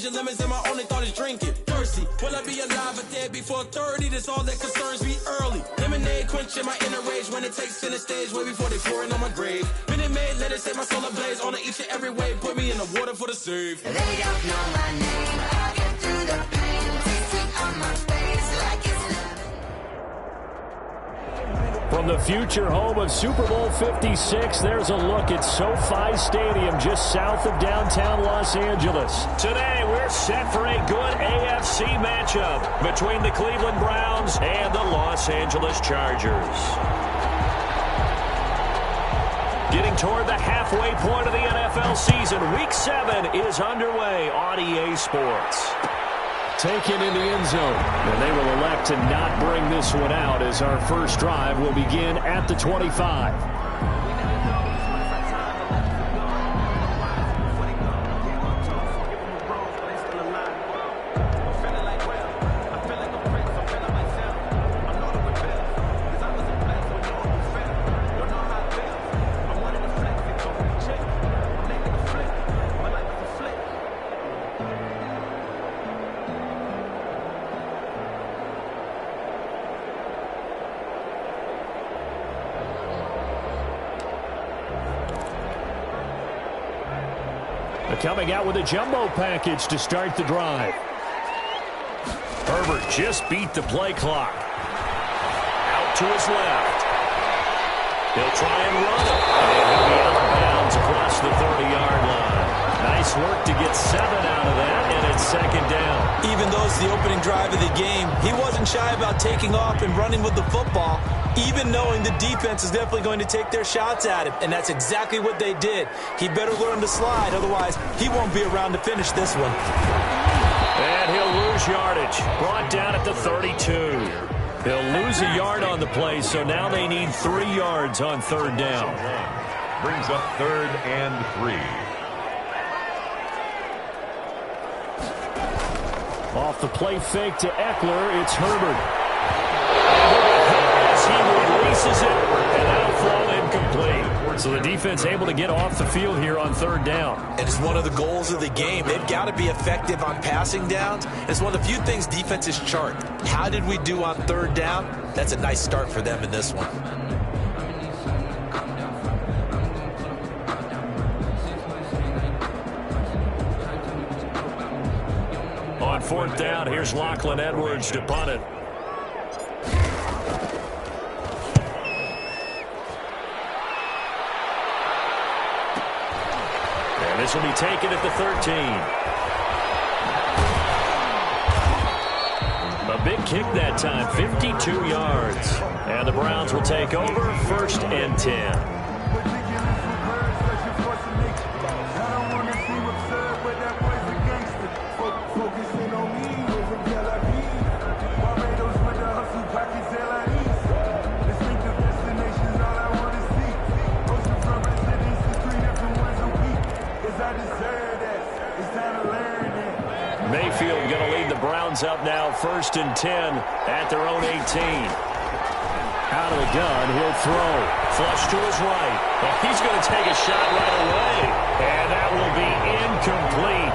Lemons and my only thought is drinking. Thirsty, will I be alive or dead before 30? That's all that concerns me early. Lemonade quenching my inner rage when it takes center stage way before they pour it on my grave. Minute Maid, let it set my soul ablaze on each and every way. Put me in the water for the save. They don't know my name. I get through the pain. Tasting on my face like it's From the future home of Super Bowl 56, there's a look at SoFi Stadium just south of downtown Los Angeles. Today, we're set for a good AFC matchup between the Cleveland Browns and the Los Angeles Chargers. Getting toward the halfway point of the NFL season, Week 7 is underway on EA Sports. Taken in the end zone, and they will elect to not bring this one out as our first drive will begin at the 25. Coming out with a jumbo package to start the drive. Herbert just beat the play clock. Out to his left. He'll try and run it. And he'll be out of bounds across the 30-yard line. Nice work to get 7 out of that, and it's second down. Even though it's the opening drive of the game, he wasn't shy about taking off and running with the football, even knowing the defense is definitely going to take their shots at him, and that's exactly what they did. He better learn to slide, otherwise he won't be around to finish this one. And he'll lose yardage. Brought down at the 32. He'll lose a yard on the play, so now they need 3 yards on third down. Brings up 3rd and 3. Off the play fake to Eckler, it's Herbert. As he releases it, and outflow incomplete. So the defense able to get off the field here on third down. And it's one of the goals of the game. They've got to be effective on passing downs. It's one of the few things defenses chart. How did we do on third down? That's a nice start for them in this one. On fourth down, here's Lachlan Edwards to punt it. And this will be taken at the 13. A big kick that time, 52 yards. And the Browns will take over, 1st and 10. Mayfield going to lead the Browns up now, 1st and 10 at their own 18. Out of the gun, he'll throw. Flush to his right. Well, he's going to take a shot right away. And that will be incomplete.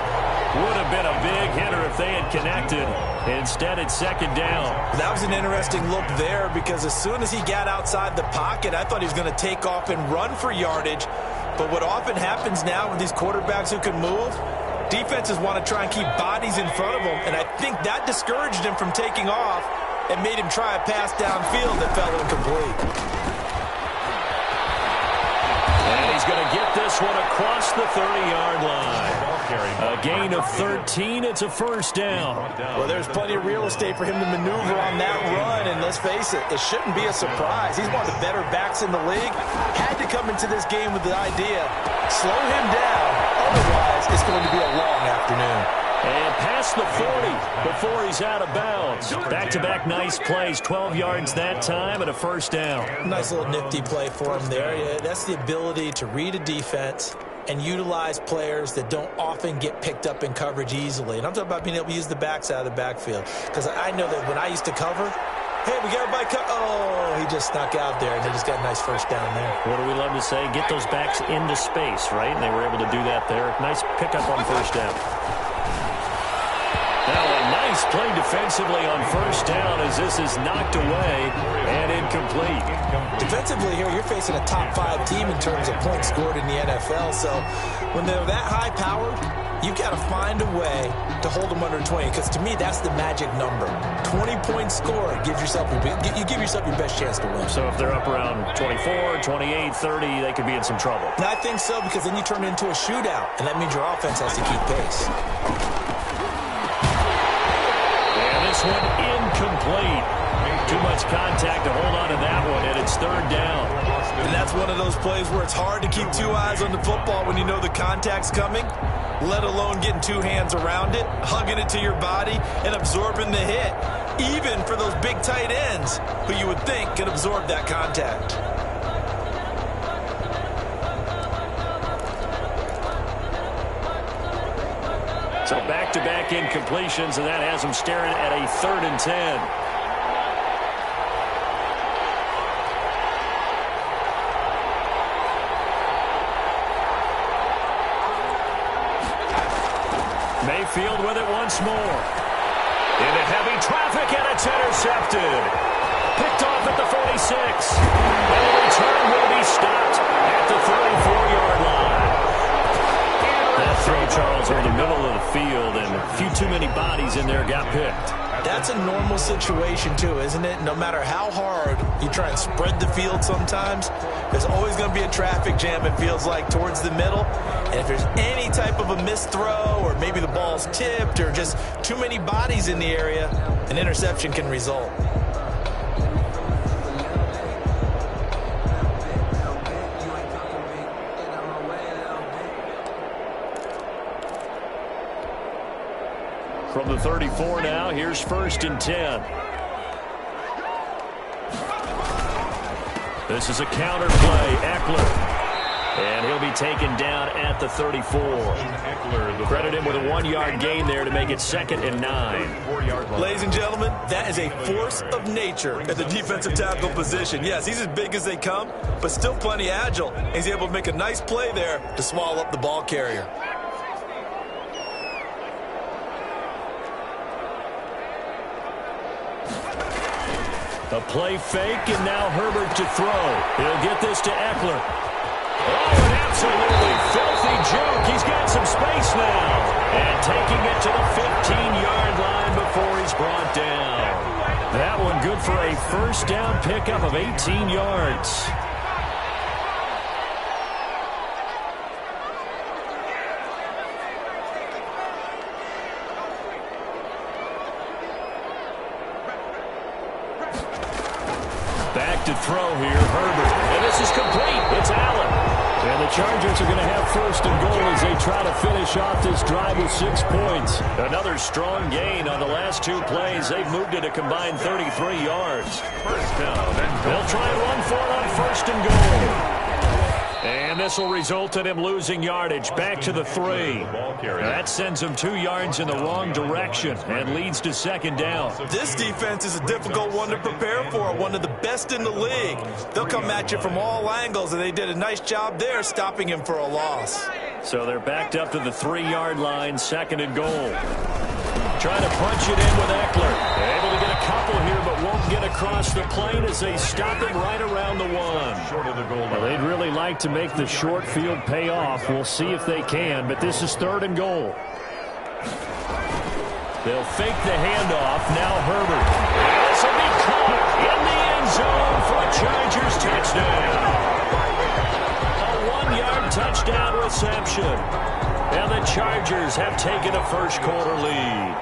Would have been a big hitter if they had connected. Instead, it's second down. That was an interesting look there because as soon as he got outside the pocket, I thought he was going to take off and run for yardage. But what often happens now with these quarterbacks who can move, defenses want to try and keep bodies in front of them, and I think that discouraged him from taking off and made him try a pass downfield that fell incomplete. And he's going to get this one across the 30-yard line. A gain of 13. It's a first down. Well, there's plenty of real estate for him to maneuver on that run, and let's face it, it shouldn't be a surprise. He's one of the better backs in the league. Had to come into this game with the idea, slow him down, otherwise it's going to be a long afternoon. And past the 40 before he's out of bounds. Back-to-back nice plays, 12 yards that time and a first down. Nice little nifty play for him there. Yeah, that's the ability to read a defense and utilize players that don't often get picked up in coverage easily. And I'm talking about being able to use the backs out of the backfield. Because I know that when I used to cover, hey, we got everybody oh, he just snuck out there, and they just got a nice first down there. What do we love to say? Get those backs into space, right? And they were able to do that there. Nice pickup on first down. Nice play defensively on first down as this is knocked away and incomplete. Defensively here, you're facing a top 5 team in terms of points scored in the NFL. So when they're that high-powered, you've got to find a way to hold them under 20, because to me, that's the magic number. 20-point score gives yourself you give yourself your best chance to win. So if they're up around 24, 28, 30, they could be in some trouble. And I think so, because then you turn it into a shootout, and that means your offense has to keep pace. And this one incomplete. Too much contact to hold on to that one, and it's third down. And that's one of those plays where it's hard to keep 2 eyes on the football when you know the contact's coming, let alone getting 2 hands around it, hugging it to your body, and absorbing the hit, even for those big tight ends who you would think can absorb that contact. So back-to-back incompletions, and that has them staring at a 3rd and 10. Mayfield with it once more. Into heavy traffic, and it's intercepted. Picked off at the 46. And the return will be stopped at the 34-yard line. That throw, Charles, over the middle of the field, and a few too many bodies in there got picked. That's a normal situation, too, isn't it? No matter how hard you try and spread the field sometimes, there's always going to be a traffic jam, it feels like, towards the middle. And if there's any type of a missed throw, or maybe the ball's tipped, or just too many bodies in the area, an interception can result. From the 34 now, here's 1st and 10. This is a counter play, Eckler. And he'll be taken down at the 34. Credit him with a 1-yard gain there to make it 2nd and 9. Ladies and gentlemen, that is a force of nature at the defensive tackle position. Yes, he's as big as they come, but still plenty agile. He's able to make a nice play there to swallow up the ball carrier. A play fake, and now Herbert to throw. He'll get this to Eckler. Oh, an absolutely filthy juke. He's got some space now. And taking it to the 15-yard line before he's brought down. That one good for a 1st down pickup of 18 yards. Back to throw here, Herbert. And this is complete. It's Allen. And the Chargers are going to have 1st and goal as they try to finish off this drive with 6 points. Another strong gain on the last 2 plays. They've moved it a combined 33 yards. First down. They'll try and run for it on 1st and goal. And this will result in him losing yardage back to the 3. That sends him 2 yards in the wrong direction and leads to 2nd down. This defense is a difficult one to prepare for, one of the best in the league. They'll come at you from all angles, and they did a nice job there stopping him for a loss. So they're backed up to the 3-yard line, 2nd and goal. Trying to punch it in with Eckler. Able to get a couple here, but won't get across the plane as they stop him right around the 1. Short of the goal line. Well, they'd really like to make the short field pay off. We'll see if they can, but this is 3rd and goal. They'll fake the handoff. Now Herbert. This will be caught in the end zone for a Chargers touchdown. A 1-yard touchdown reception. And the Chargers have taken a first-quarter lead.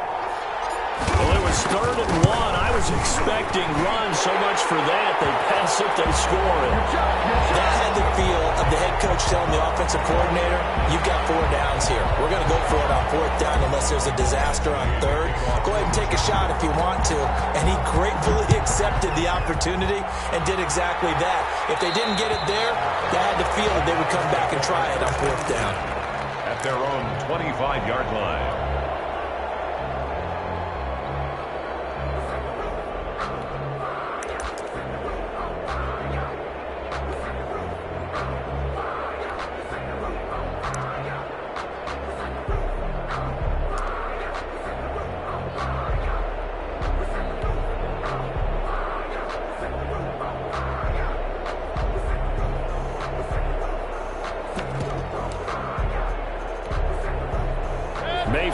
Well, it was 3rd and 1. I was expecting runs so much for that. They pass it, they score it. That had the feel of the head coach telling the offensive coordinator, you've got 4 downs here. We're going to go for it on 4th down unless there's a disaster on 3rd. Go ahead and take a shot if you want to. And he gratefully accepted the opportunity and did exactly that. If they didn't get it there, they had the feel that they would come back and try it on 4th down. At their own 25-yard line.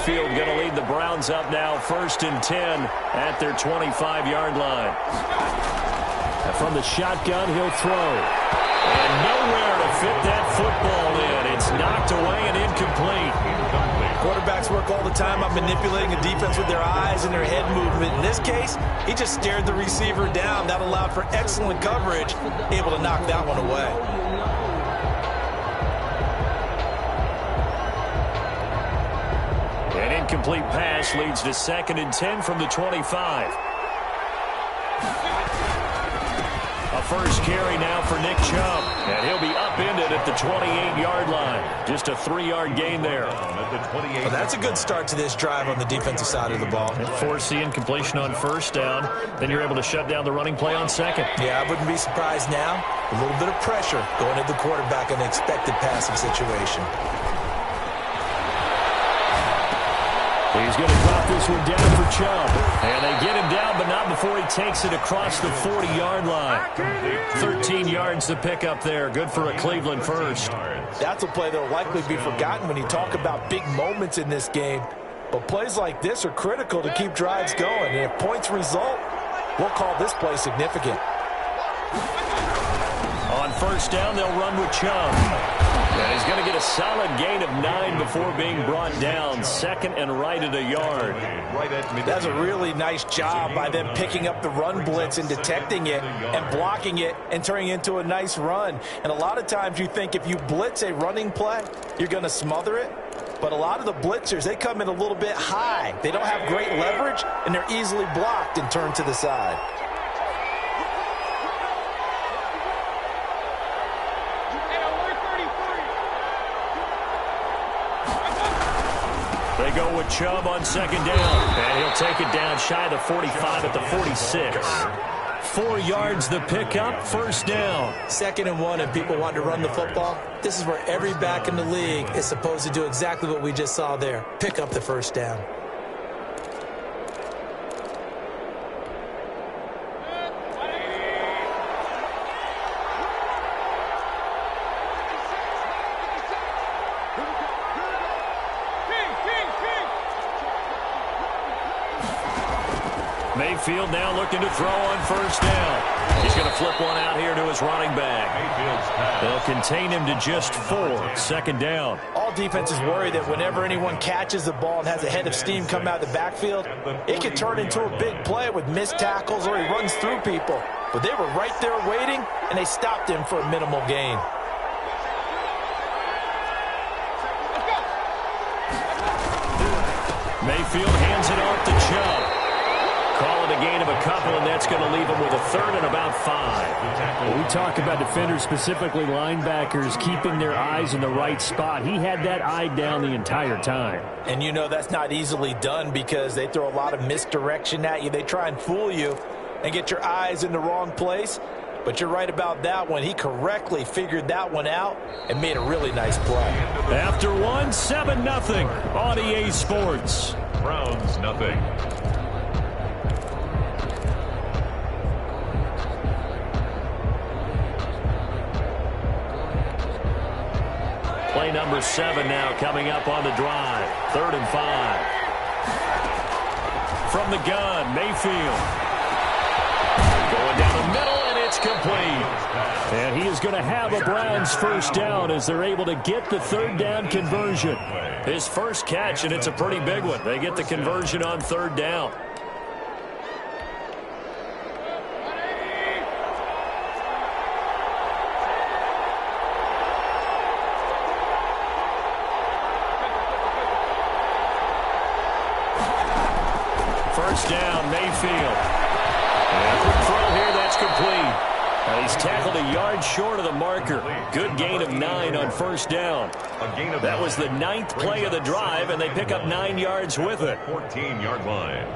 Mayfield going to lead the Browns up now, 1st and 10 at their 25-yard line. And from the shotgun, he'll throw. And nowhere to fit that football in. It's knocked away and incomplete. Quarterbacks work all the time on manipulating a defense with their eyes and their head movement. In this case, he just stared the receiver down. That allowed for excellent coverage, able to knock that one away. An incomplete pass leads to 2nd and 10 from the 25. A first carry now for Nick Chubb, and he'll be upended at the 28-yard line. Just a 3-yard gain there. Well, that's a good start to this drive on the defensive side of the ball. Force the incompletion on 1st down. Then you're able to shut down the running play on 2nd. Yeah, I wouldn't be surprised now. A little bit of pressure going at the quarterback in an expected passing situation. He's going to drop this one down for Chubb. And they get him down, but not before he takes it across the 40-yard line. 13 yards to pick up there. Good for a Cleveland first. That's a play that will likely be forgotten when you talk about big moments in this game. But plays like this are critical to keep drives going. And if points result, we'll call this play significant. On 1st down, they'll run with Chubb. And he's going to get a solid gain of 9 before being brought down. 2nd and right at a yard. That's a really nice job by them picking up the run blitz and detecting it and blocking it and turning it into a nice run. And a lot of times you think if you blitz a running play, you're going to smother it. But a lot of the blitzers, they come in a little bit high. They don't have great leverage, and they're easily blocked and turned to the side. They go with Chubb on 2nd down. And he'll take it down shy of the 45 at the 46. 4 yards the pickup, 1st down. 2nd and 1, and people want to run the football. This is where every back in the league is supposed to do exactly what we just saw there. Pick up the 1st down. Mayfield now looking to throw on 1st down. He's going to flip one out here to his running back. They'll contain him to just 4. 2nd down. All defenses worry that whenever anyone catches the ball and has a head of steam come out of the backfield, it could turn into a big play with missed tackles or he runs through people. But they were right there waiting, and they stopped him for a minimal gain. Mayfield hands it off to Chubb. Call it a gain of a couple, and that's going to leave him with a 3rd and about 5. Well, we talk about defenders, specifically linebackers, keeping their eyes in the right spot. He had that eye down the entire time. And you know that's not easily done because they throw a lot of misdirection at you. They try and fool you and get your eyes in the wrong place. But you're right about that one. He correctly figured that one out and made a really nice play. After one, 7-0 on EA Sports. Browns nothing. Play number 7 now coming up on the drive. 3rd and 5. From the gun, Mayfield. Going down the middle, and it's complete. And he is going to have a Browns 1st down as they're able to get the 3rd down conversion. His first catch, and it's a pretty big one. They get the conversion on 3rd down. Down, Mayfield. And a quick throw here, that's complete. He's tackled a yard short of the marker. Good gain of 9 on 1st down. That was the 9th play of the drive, and they pick up 9 yards with it. 14-yard line.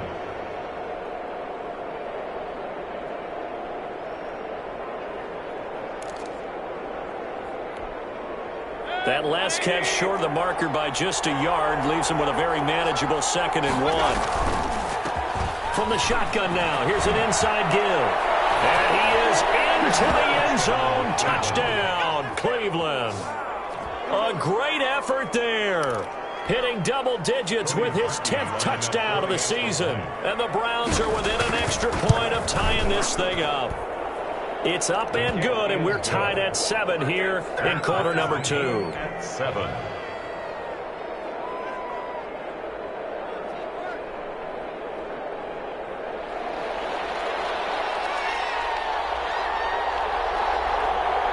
That last catch short of the marker by just a yard leaves him with a very manageable 2nd and 1. From the shotgun now, here's an inside give. And he is into the end zone. Touchdown, Cleveland. A great effort there. hitting double digits with his 10th touchdown of the season. And the Browns are within an extra point of tying this thing up. It's up and good, and we're tied at 7 here in quarter number 2. At 7.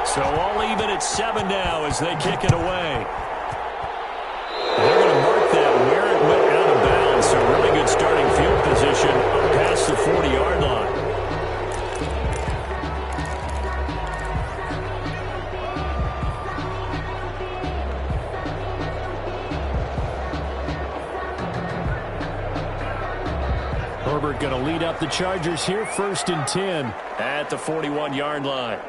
So all even at 7 now as they kick it away. They're going to mark that where it went out of bounds. So really good starting field position past the 40-yard line. Herbert going to lead up the Chargers here, 1st and 10 at the 41-yard line.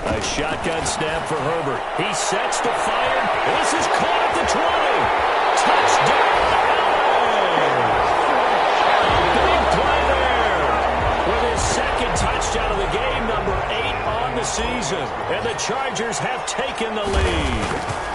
A shotgun snap for Herbert. He sets to fire. This is caught at the 20. Touchdown! Big play there. With his 2nd touchdown of the game, number 8 on the season. And the Chargers have taken the lead.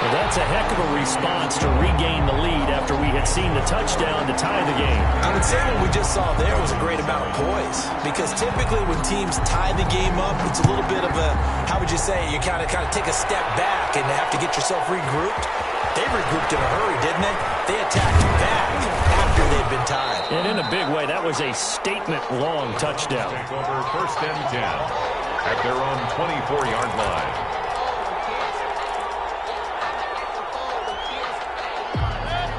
Well, that's a heck of a response to regain the lead after we had seen the touchdown to tie the game. I would say what we just saw there was a great amount of poise, because typically when teams tie the game up, it's a little bit of a, how would you say, you kind of take a step back and have to get yourself regrouped. They regrouped in a hurry, didn't they? They attacked back after they'd been tied. And in a big way, that was a statement-long touchdown. Take over 1st and 10 at their own 24-yard line.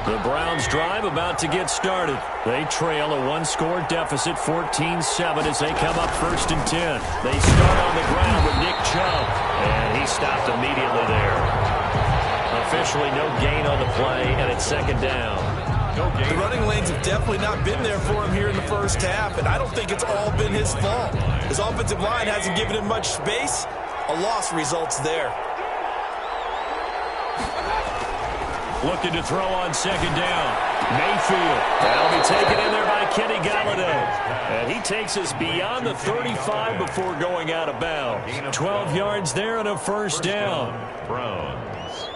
The Browns drive about to get started. They trail a 1-score deficit, 14-7 as they come up 1st and 10. They start on the ground with Nick Chubb, and he stopped immediately there. Officially no gain on the play, and it's 2nd down. The running lanes have definitely not been there for him here in the first half, and I don't think it's all been his fault. His offensive line hasn't given him much space. A loss results there. Looking to throw on 2nd down. Mayfield. That'll be taken in there by Kenny Galladay. And he takes us beyond the 35 before going out of bounds. 12 yards there and a 1st down. Browns.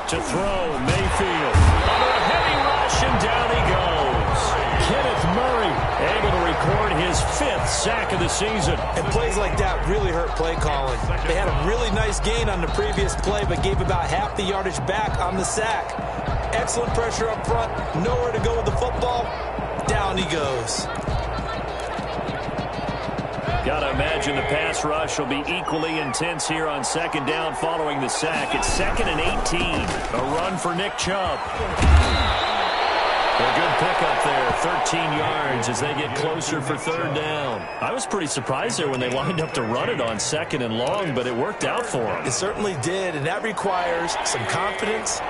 To throw, Mayfield. Under a heavy rush, and down he goes. Kenneth Murray able to record his 5th sack of the season. And plays like that really hurt play calling. They had a really nice gain on the previous play, but gave about half the yardage back on the sack. Excellent pressure up front. Nowhere to go with the football. Down he goes. Got to imagine the pass rush will be equally intense here on 2nd down following the sack. It's 2nd and 18. A run for Nick Chubb. A good pickup there, 13 yards as they get closer for 3rd down. I was pretty surprised there when they lined up to run it on 2nd and long, but it worked out for them. It certainly did, and that requires some confidence,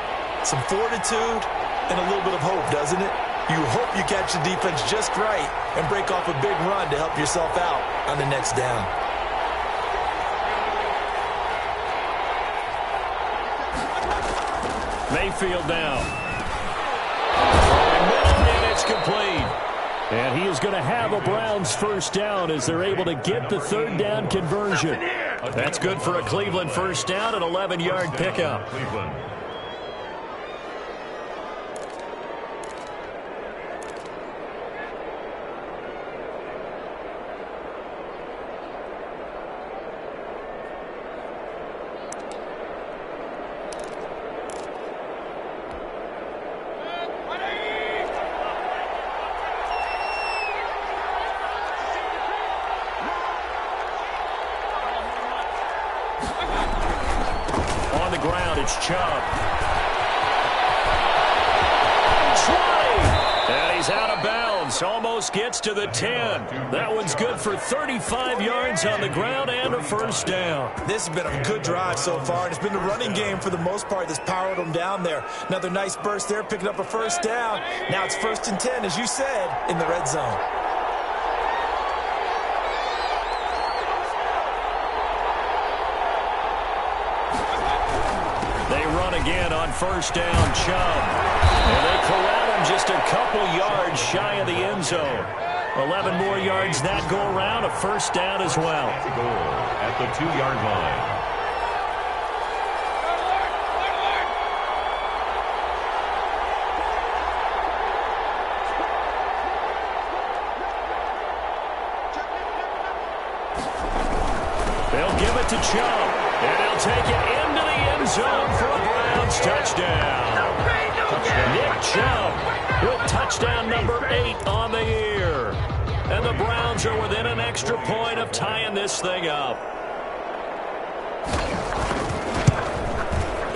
some fortitude, and a little bit of hope, doesn't it? You hope you catch the defense just right and break off a big run to help yourself out on the next down. Mayfield now. And it's complete. And he is going to have a Browns 1st down as they're able to get the 3rd down conversion. That's good for a Cleveland 1st down, an 11-yard pickup. Cleveland. It's Chubb. 20! And he's out of bounds. Almost gets to the 10. That one's good for 35 yards on the ground and a 1st down. This has been a good drive so far, and it's been the running game for the most part that's powered them down there. Another nice burst there, picking up a 1st down. Now it's 1st and 10, as you said, in the red zone. run again on first down, Chubb. And they corral him just a couple yards shy of the end zone. 11 more yards that go around, a first down as well. Goal at the 2-yard line. They'll give it to Chubb, and he'll take it into the end zone for a Browns touchdown. Nick Chubb with touchdown number 8 on the year. And the Browns are within an extra point of tying this thing up.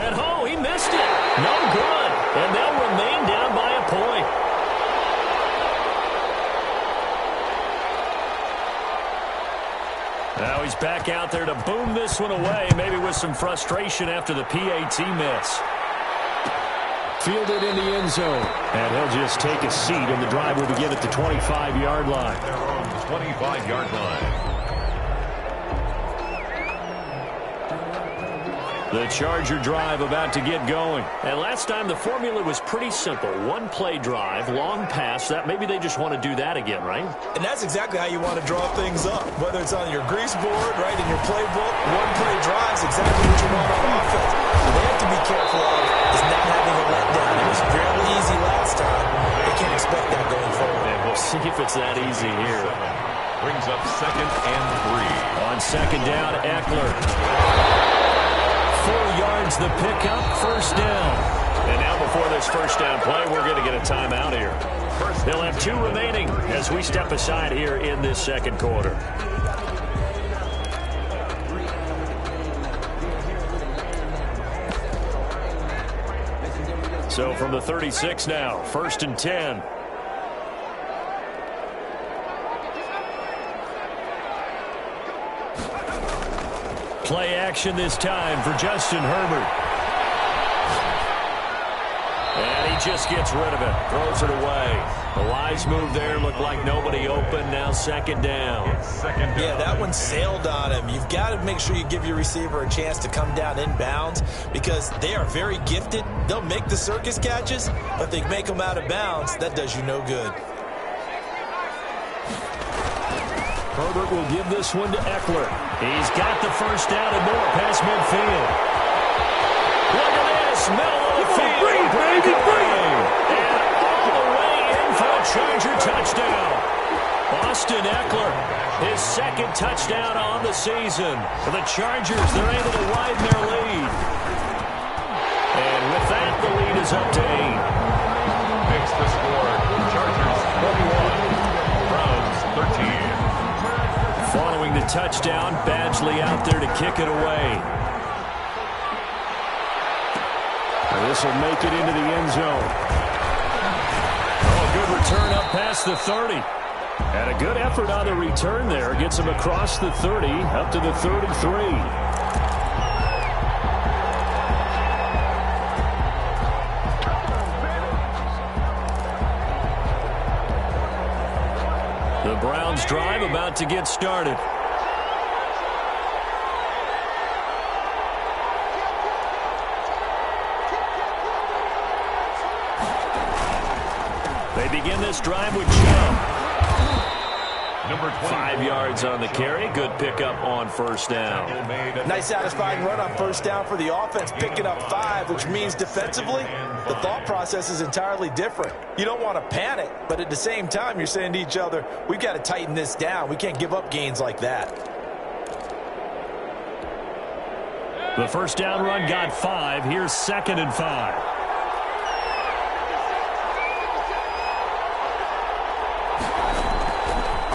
And he missed it. No good. And they'll remain down by a point. Now he's back out there to boom this one away, maybe with some frustration after the PAT miss. Fielded in the end zone. And he'll just take a seat, and the drive will begin at the 25-yard line. Their own 25-yard line. The Charger drive about to get going. And last time the formula was pretty simple. One-play drive, long pass. That maybe they just want to do that again, right? And that's exactly how you want to draw things up. Whether it's on your grease board, right, in your playbook, one-play drive is exactly what you want on offense. What they have to be careful of is not having a letdown. It was fairly easy last time. They can't expect that going forward. And we'll see if it's that easy here. Brings up 2nd and 3. On second down, Eckler. 4 yards the pickup, first down. And now before this first down play, we're going to get a timeout here. They'll have 2 remaining as we step aside here in this second quarter. So from the 36 now, 1st and 10. Play action this time for Justin Herbert. And he just gets rid of it, throws it away. The wise move there, looked like nobody open, now second down. Yeah, that one sailed on him. You've got to make sure you give your receiver a chance to come down inbounds because they are very gifted. They'll make the circus catches, but they make them out of bounds. That does you no good. Herbert will give this one to Eckler. He's got the first down and more past midfield. Look at this, middle of the field. Breathe, baby, breathe. And all the way in for a Charger touchdown. Austin Eckler, his 2nd touchdown on the season. For the Chargers, they're able to widen their lead. And with that, the lead is up to 8. Makes the score. Chargers 41. Browns 13. Following the touchdown, Badgley out there to kick it away. This will make it into the end zone. Oh, good return up past the 30. And a good effort on the return there. Gets him across the 30, up to the 33. The Browns drive about to get started. They begin this drive with Chubb. Number 5 yards on the carry. Good pickup on first down. Nice satisfying run on first down for the offense, picking up 5, which means defensively, the thought process is entirely different. You don't want to panic, but at the same time, you're saying to each other, we've got to tighten this down. We can't give up gains like that. The first down run got 5. Here's 2nd and 5.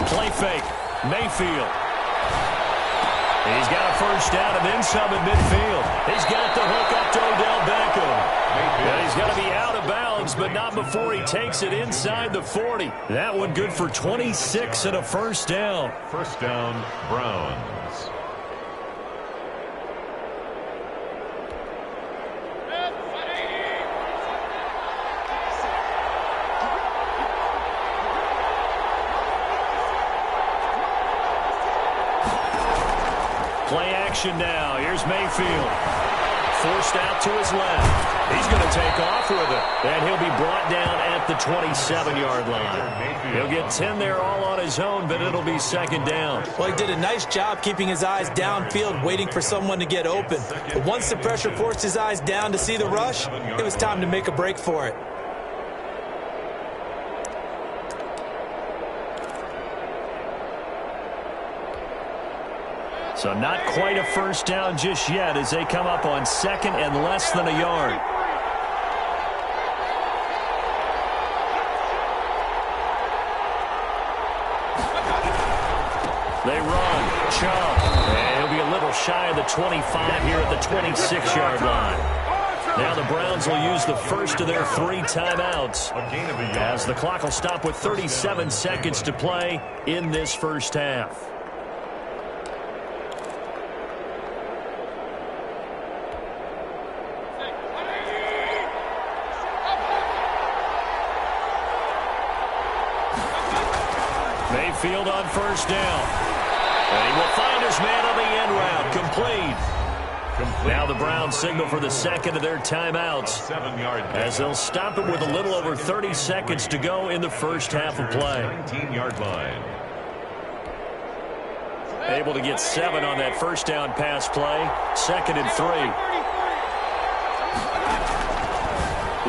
Play fake. Mayfield. He's got a first down and then some at midfield. He's got the hook up to Odell Beckham. And he's got to be out of bounds, but not before he takes it inside the 40. That one good for 26 and a first down. First down, Browns. Play action now. Here's Mayfield. forced out to his left. He's going to take off with it. And he'll be brought down at the 27-yard line. He'll get 10 there all on his own, but it'll be second down. Well, he did a nice job keeping his eyes downfield, waiting for someone to get open. But once the pressure forced his eyes down to see the rush, it was time to make a break for it. So not quite a first down just yet as they come up on second and less than a yard. They run, jump, and he'll be a little shy of the 25 here at the 26-yard line. Now the Browns will use the first of their 3 timeouts as the clock will stop with 37 seconds to play in this first half. Mayfield on first down. And he will find his man on the end route. Complete. Now the Browns signal for the second of their timeouts as they'll stop it with a little over 30 seconds to go in the first half of play. 19-yard line. Able to get 7 on that first down pass play. Second and 3.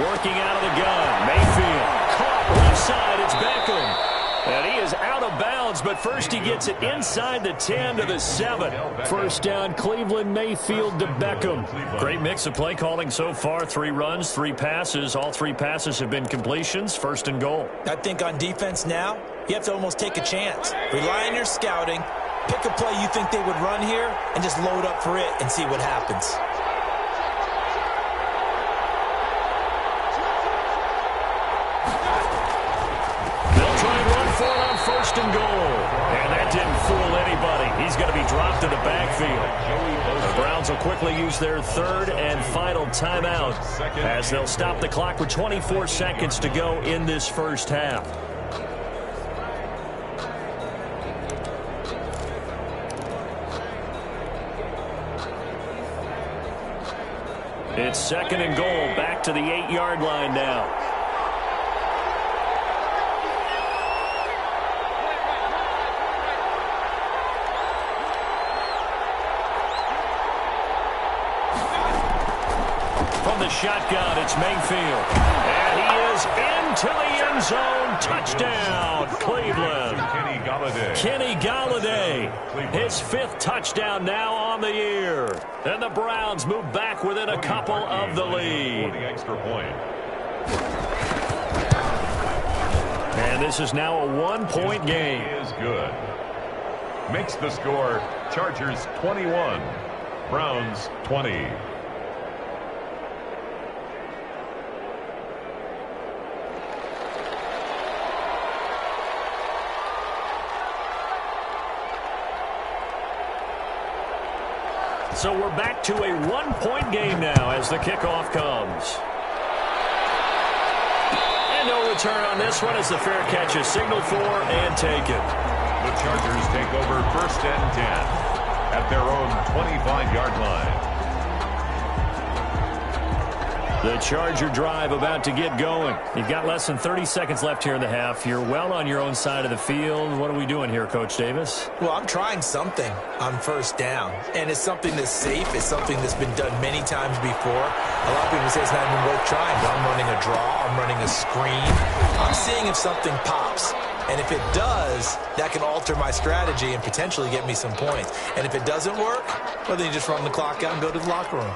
Working out of the gun. Mayfield. Caught left side. It's Beckham. And he is out of bounds, but first he gets it inside the 10 to the 7. First down, Cleveland, Mayfield to Beckham. Great mix of play calling so far. 3 runs, 3 passes. All 3 passes have been completions. First and goal. I think on defense now, you have to almost take a chance. Rely on your scouting, pick a play you think they would run here, and just load up for it and see what happens. First and goal. And that didn't fool anybody. He's going to be dropped to the backfield. The Browns will quickly use their 3rd and final timeout as they'll stop the clock with 24 seconds to go in this first half. It's second and goal. Back to the 8-yard line now. Shotgun, it's Mayfield. And he is into the end zone. Touchdown, Cleveland. Kenny Golladay. His 5th touchdown now on the year. And the Browns move back within a couple of the lead. And this is now a 1-point game. He is good. Makes the score Chargers 21, Browns 20. So we're back to a 1-point game now as the kickoff comes. And no return on this one as the fair catch is signaled for and taken. The Chargers take over 1st and 10 at their own 25-yard line. The Charger drive about to get going. You've got less than 30 seconds left here in the half. You're well on your own side of the field. What are we doing here, Coach Davis? Well, I'm trying something on first down, and it's something that's safe. It's something that's been done many times before. A lot of people say it's not even worth trying, but I'm running a draw. I'm running a screen. I'm seeing if something pops. And if it does, that can alter my strategy and potentially get me some points. And if it doesn't work, well, then you just run the clock out and go to the locker room.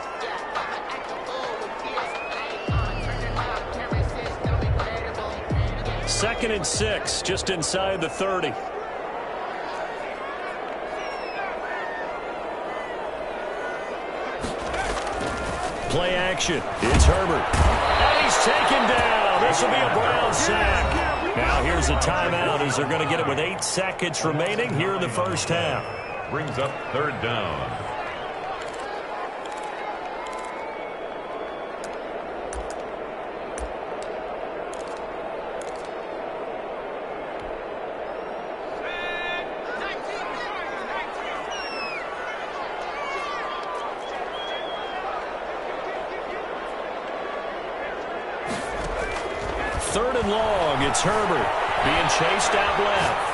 Second and 6, just inside the 30. Play action. It's Herbert. And he's taken down. This will be a Brown sack. Now here's a timeout as they're going to get it with 8 seconds remaining here in the first half. Brings up 3rd down. third and long. It's Herbert being chased out left.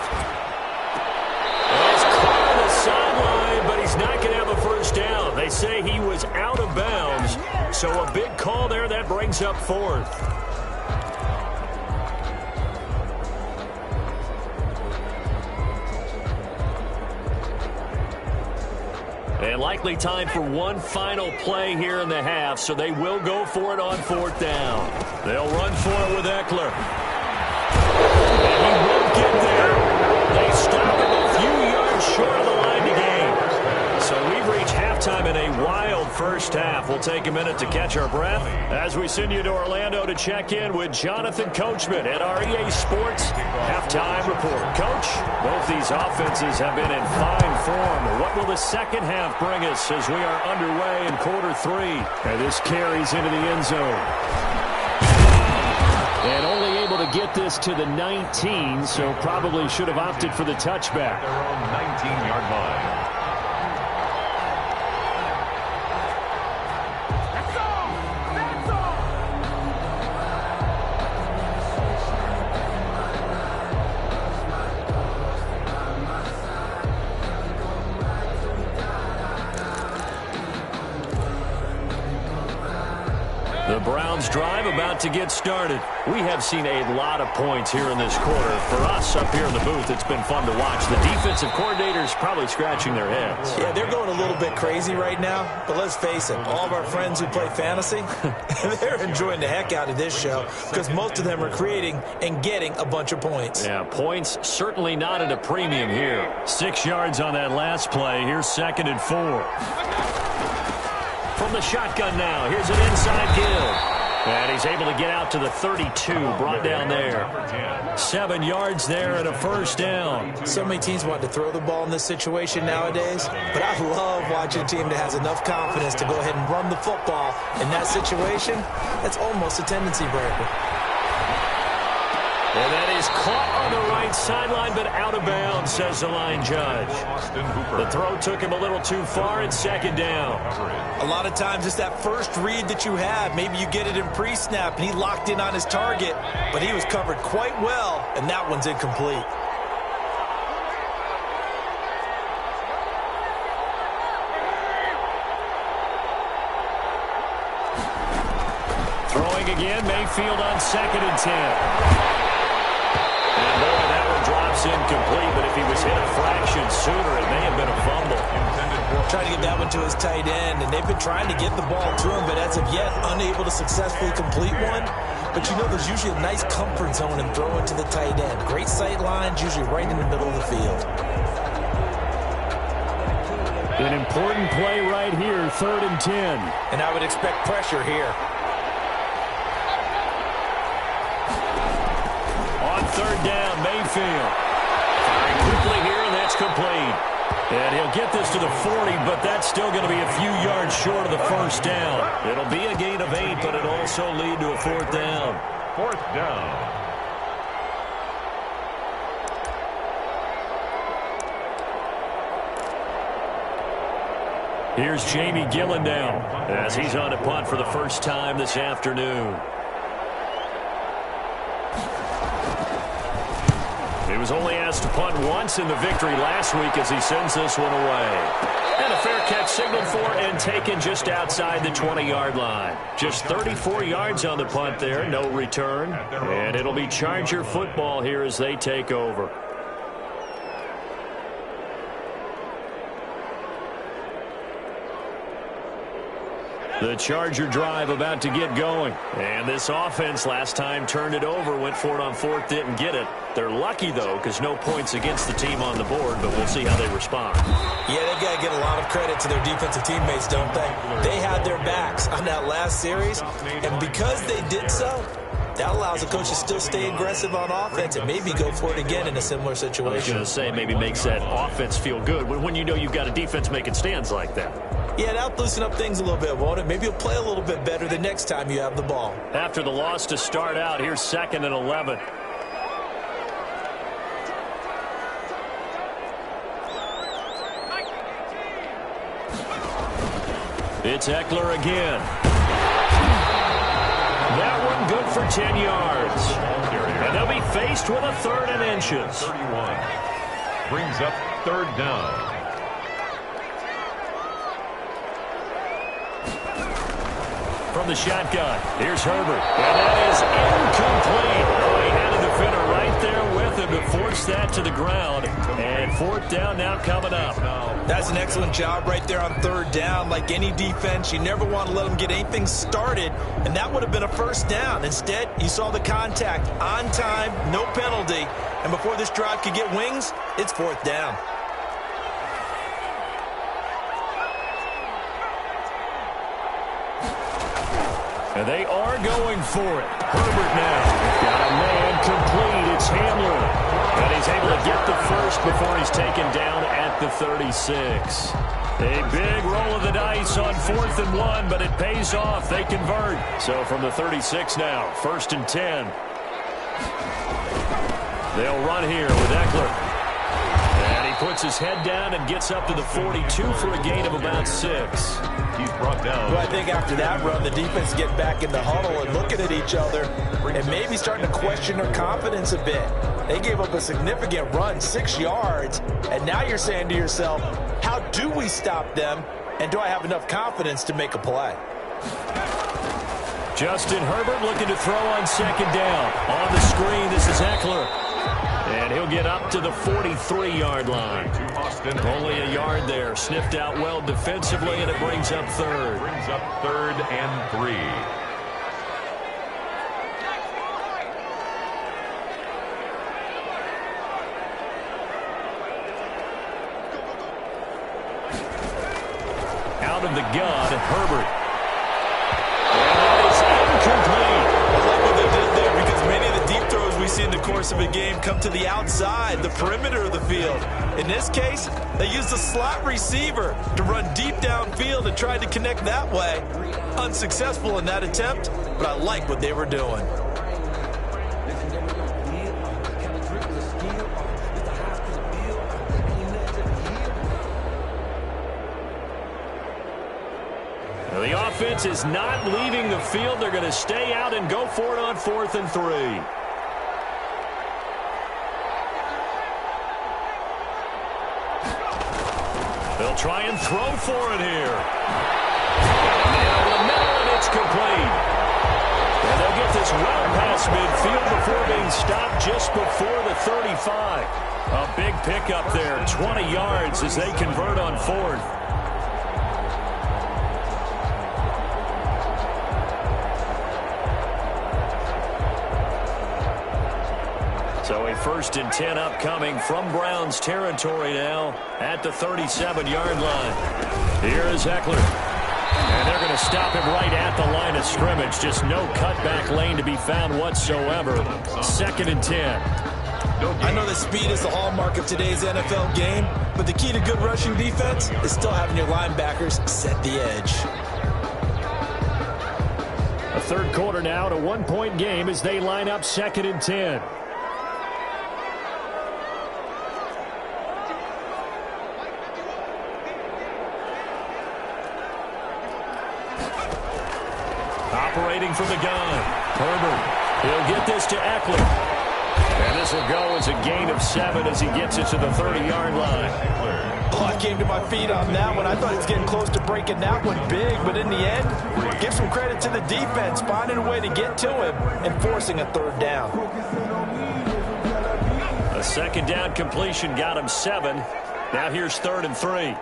He's caught on the sideline, but he's not going to have a first down. They say he was out of bounds, so a big call there. That brings up fourth. And likely time for one final play here in the half, so they will go for it on fourth down. They'll run for it with Eckler. And he won't get there. They stop him a few yards short of the line to gain. So we've reached halftime in a wild first half. We'll take a minute to catch our breath as we send you to Orlando to check in with Jonathan Coachman at our EA Sports Halftime Report. Coach, both these offenses have been in fine form. What will the second half bring us as we are underway in quarter three? And this carries into the end zone. And only able to get this to the 19, so probably should have opted for the touchback. Their own 19-yard line. The Browns drive about to get started. We have seen a lot of points here in this quarter. For us up here in the booth, it's been fun to watch. The defensive coordinators probably scratching their heads. Yeah, they're going a little bit crazy right now, but let's face it, all of our friends who play fantasy, they're enjoying the heck out of this show because most of them are creating and getting a bunch of points. Yeah, points certainly not at a premium here. 6 yards on that last play. Here's 2nd and 4. From the shotgun now, here's an inside give. And he's able to get out to the 32, brought down there. 7 yards there and a first down. So many teams want to throw the ball in this situation nowadays, but I love watching a team that has enough confidence to go ahead and run the football. In that situation, that's almost a tendency breaker. And that is caught on the right sideline, but out of bounds, says the line judge. The throw took him a little too far, and 2nd down. A lot of times it's that first read that you have. Maybe you get it in pre-snap, and he locked in on his target, but he was covered quite well, and that one's incomplete. Throwing again, Mayfield on 2nd and 10. And boy, that one drops incomplete, but if he was hit a fraction sooner, it may have been a fumble. Trying to get that one to his tight end, and they've been trying to get the ball to him, but as of yet, unable to successfully complete one. But you know there's usually a nice comfort zone in throwing to the tight end. Great sight lines, usually right in the middle of the field. An important play right here, 3rd and 10. And I would expect pressure here. On 3rd down, Mayfield. Firing quickly here, and that's complete. And he'll get this to the 40, but that's still going to be a few yards short of the first down. It'll be a gain of 8, but it'll also lead to a 4th down. 4th down. Here's Jamie Gillen now as he's on a punt for the first time this afternoon. He was only asked to punt once in the victory last week as he sends this one away. And a fair catch signaled for and taken just outside the 20-yard line. Just 34 yards on the punt there, no return. And it'll be Charger football here as they take over. The Charger drive about to get going. And this offense last time turned it over, went for it on 4th, didn't get it. They're lucky, though, because no points against the team on the board, but we'll see how they respond. Yeah, they've got to get a lot of credit to their defensive teammates, don't they? They had their backs on that last series, and because they did so, that allows the coach to still stay aggressive on offense and maybe go for it again in a similar situation. I was going to say, maybe makes that offense feel good when you know you've got a defense making stands like that. Yeah, that'll loosen up things a little bit, won't it? Maybe you'll play a little bit better the next time you have the ball. After the loss to start out, here's 2nd and 11. It's Eckler again. That one good for for 10 yards. And they'll be faced with a 3rd and inches. 31. Brings up 3rd down. From the shotgun, here's Herbert. And that is incomplete. Oh, he had a defender right there with him to force that to the ground. And 4th down now coming up. That's an excellent job right there on 3rd down. Like any defense, you never want to let them get anything started, and that would have been a 1st down. Instead, you saw the contact on time, no penalty, and before this drive could get wings, it's 4th down. And they are going for it. Herbert now. Got a man complete. It's Hamler. And he's able to get the first before he's taken down at the 36. A big roll of the dice on 4th and 1, but it pays off. They convert. So from the 36 now, 1st and 10. They'll run here with Eckler. And he puts his head down and gets up to the 42 for a gain of about 6. He's brought down. Well, I think after that run, the defense get back in the huddle and looking at each other and maybe starting to question their confidence a bit. They gave up a significant run, 6 yards, and now you're saying to yourself, how do we stop them, and do I have enough confidence to make a play? Justin Herbert looking to throw on 2nd down. On the screen, this is Eckler. And he'll get up to the 43-yard line. Only a yard there. Sniffed out well defensively, and it brings up 3rd. Brings up 3rd and 3. Out of the gun, Herbert. And that is incomplete. I like what they did there because many of the deep throws we see in the course of a game come to the outside, the perimeter of the field. In this case, they used a slot receiver to run deep downfield and tried to connect that way. Unsuccessful in that attempt, but I like what they were doing. The offense is not leaving the field. They're going to stay out and go for it on 4th and 3. They'll try and throw for it here. Down the middle, and it's complete. And they'll get this well past midfield before being stopped just before the 35. A big pickup there, 20 yards as they convert on 4th. So a 1st and 10 upcoming from Browns territory now at the 37-yard line. Here is Eckler. And they're going to stop him right at the line of scrimmage. Just no cutback lane to be found whatsoever. 2nd and 10. I know that speed is the hallmark of today's NFL game, but the key to good rushing defense is still having your linebackers set the edge. A 3rd quarter now, to 1-point game as they line up 2nd and 10. Operating from the gun. Herbert. He'll get this to Eckler. And this will go as a gain of 7 as he gets it to the 30-yard line. Oh, I came to my feet on that one. I thought he was getting close to breaking that one big, but in the end, give some credit to the defense, finding a way to get to him and forcing a 3rd down. A 2nd down completion got him 7. Now here's 3rd and 3.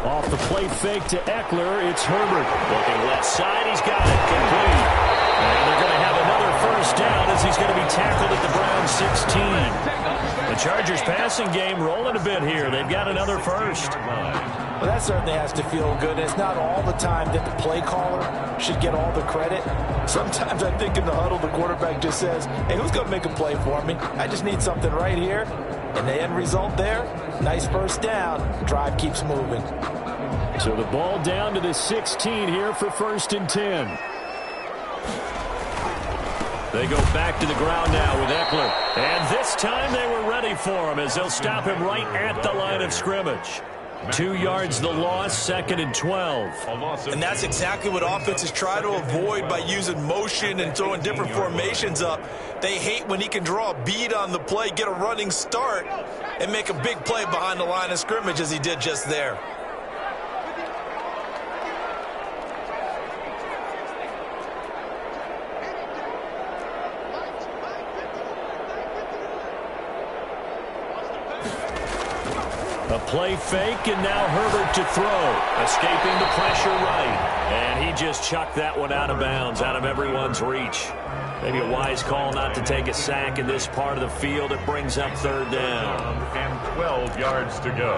Off the play fake to Eckler, it's Herbert. Looking left side, he's got it complete. And they're going to have another 1st down as he's going to be tackled at the Browns 16. The Chargers passing game rolling a bit here. They've got another 1st. Well, that certainly has to feel good. It's not all the time that the play caller should get all the credit. Sometimes I think in the huddle, the quarterback just says, hey, who's going to make a play for me? I just need something right here. And the end result there, nice 1st down. Drive keeps moving. So the ball down to the 16 here for 1st and 10. They go back to the ground now with Eckler. And this time they were ready for him as they'll stop him right at the line of scrimmage. 2 yards the loss, 2nd and 12. And that's exactly what offenses try to avoid by using motion and throwing different formations up. They hate when he can draw a bead on the play, get a running start, and make a big play behind the line of scrimmage as he did just there. A play fake, and now Herbert to throw. Escaping the pressure right. And he just chucked that one out of bounds, out of everyone's reach. Maybe a wise call not to take a sack in this part of the field. It brings up 3rd down. And 12 yards to go.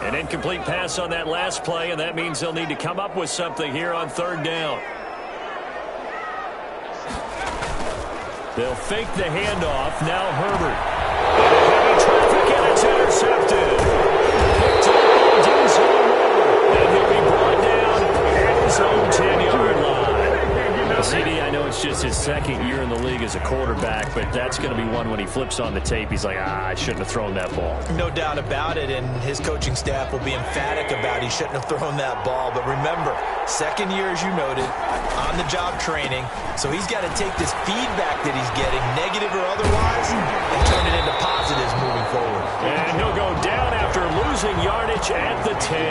An incomplete pass on that last play, and that means they'll need to come up with something here on 3rd down. They'll fake the handoff. Now Herbert. Heavy traffic, and it's intercepted. Picked up on Denzel Ward. And he'll be brought down at his own 10-yard line. CD, I know it's just his 2nd year in the league as a quarterback, but that's going to be one when he flips on the tape. He's like, I shouldn't have thrown that ball. No doubt about it, and his coaching staff will be emphatic about he shouldn't have thrown that ball. But remember, 2nd year, as you noted, on-the-job training, so he's got to take this feedback that he's getting, negative or otherwise, and turn it into positives moving forward. And he'll go down after losing yardage at the 10.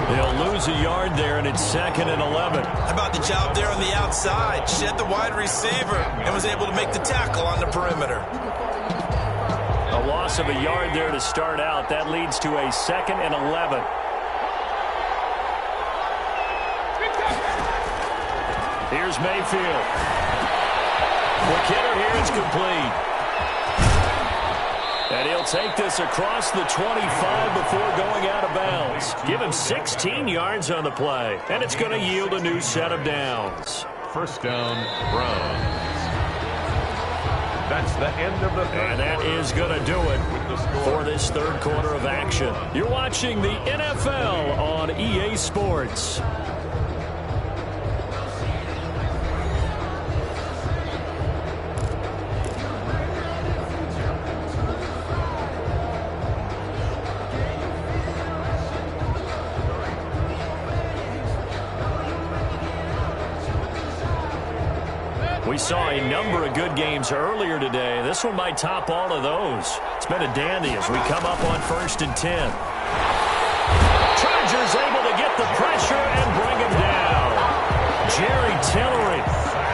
They'll lose a yard there, and it's 2nd and 11. How about the job there on the outside? Shed the wide receiver and was able to make the tackle on the perimeter. A loss of a yard there to start out. That leads to a 2nd and 11. Here's Mayfield. McKinnon here is complete. And he'll take this across the 25 before going out of bounds. Give him 16 yards on the play, and it's going to yield a new set of downs. 1st down, Browns. That's the end of the third. And that is going to do it for this 3rd quarter of action. You're watching the NFL on EA Sports. We saw a number of good games earlier today. This one might top all of those. It's been a dandy as we come up on 1st and 10. Chargers able to get the pressure and bring him down. Jerry Tillery